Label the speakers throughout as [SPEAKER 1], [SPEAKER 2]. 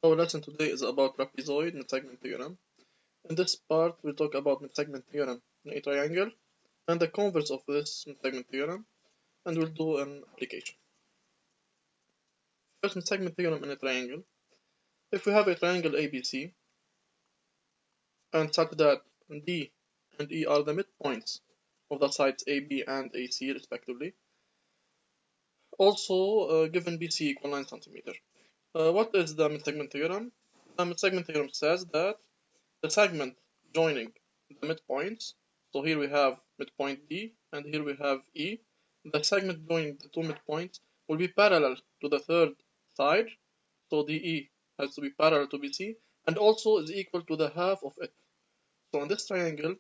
[SPEAKER 1] Our lesson today is about trapezoid mid-segment theorem. In this part, we'll talk about mid-segment theorem in a triangle and the converse of this mid-segment theorem, and we'll do an application. First, mid-segment theorem in a triangle. If we have a triangle ABC and such that D and E are the midpoints of the sides AB and AC respectively, also given BC equal 9 cm. What is the mid-segment theorem? The mid-segment theorem says that the segment joining the midpoints, so here we have midpoint D and here we have E, the segment joining the two midpoints will be parallel to the third side, so DE has to be parallel to BC, and also is equal to the half of it. So in this triangle,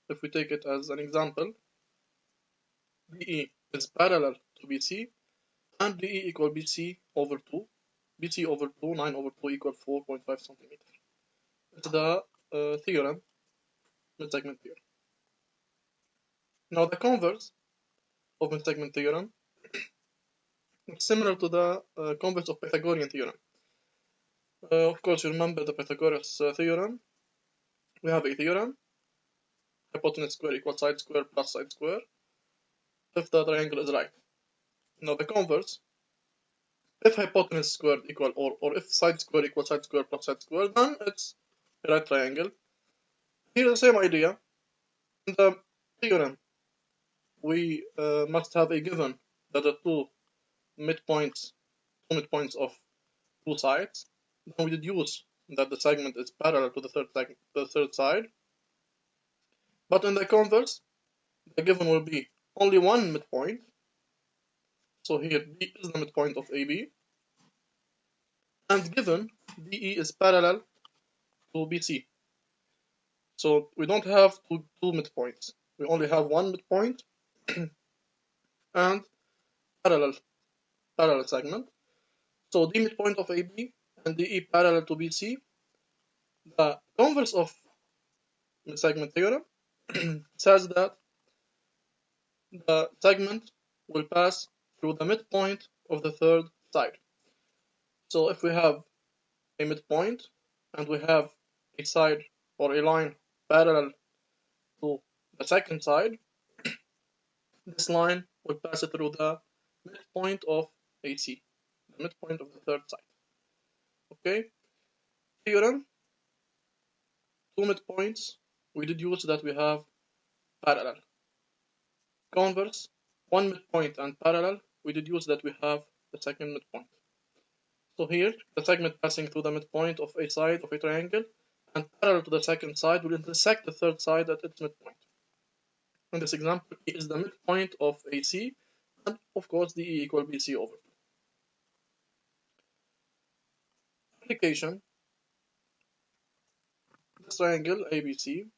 [SPEAKER 1] if we take it as an example, DE is parallel to BC, and DE equal BC over 2. BC over 2, 9 over 2 equal 4.5 centimeters. It's the theorem, mid-segment theorem. Now the converse of mid-segment theorem is similar to the converse of Pythagorean theorem. Of course, you remember the Pythagoras theorem. We have a theorem, hypotenuse square equals side square plus side square, if the triangle is right. Now the converse, if hypotenuse squared equal or if side square equals side square plus side square, then it's a right triangle. Here's the same idea. In the theorem, we must have a given that the two midpoints of two sides. Then we deduce that the segment is parallel to the third side. But in the converse, the given will be only one midpoint. So here D is the midpoint of AB, and given DE is parallel to BC. So we don't have two midpoints. We only have one midpoint and parallel segment. So D midpoint of AB and DE parallel to BC. The converse of the segment theorem says that the segment will pass through the midpoint of the third side. So if we have a midpoint and we have a side or a line parallel to the second side, this line will pass through the midpoint of AC, the midpoint of the third side. Okay? Theorem, two midpoints, we deduce that we have parallel. Converse, one midpoint and parallel, we deduce that we have the second midpoint. So here, the segment passing through the midpoint of a side of a triangle and parallel to the second side will intersect the third side at its midpoint. In this example, E is the midpoint of AC, and of course, DE equal BC over 2. Application. This triangle ABC,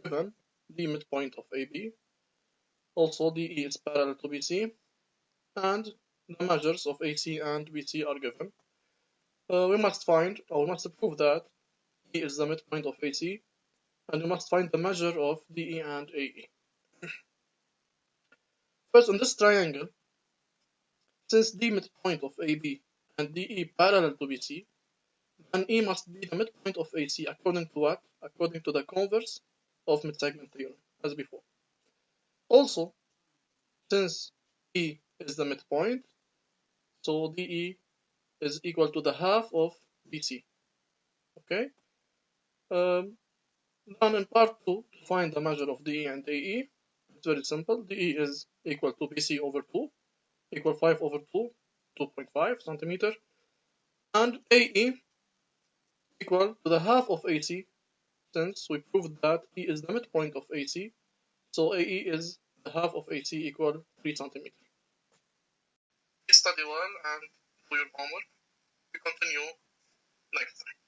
[SPEAKER 1] given the midpoint of AB, also DE is parallel to BC, and the measures of AC and BC are given. We must prove that E is the midpoint of AC, and we must find the measure of DE and AE. First, in this triangle, since D midpoint of AB and DE parallel to BC, then E must be the midpoint of AC according to what? According to the converse of mid-segment theorem, as before. Also, since E is the midpoint, so DE is equal to the half of BC. Okay? Then in part 2, to find the measure of DE and AE, it's very simple. DE is equal to BC over 2, equal 5 over 2, 2.5 centimeter, and AE equal to the half of AC, since we proved that E is the midpoint of AC, so AE is the half of AC equal 3 centimeter. Study well and do your homework. We continue next time.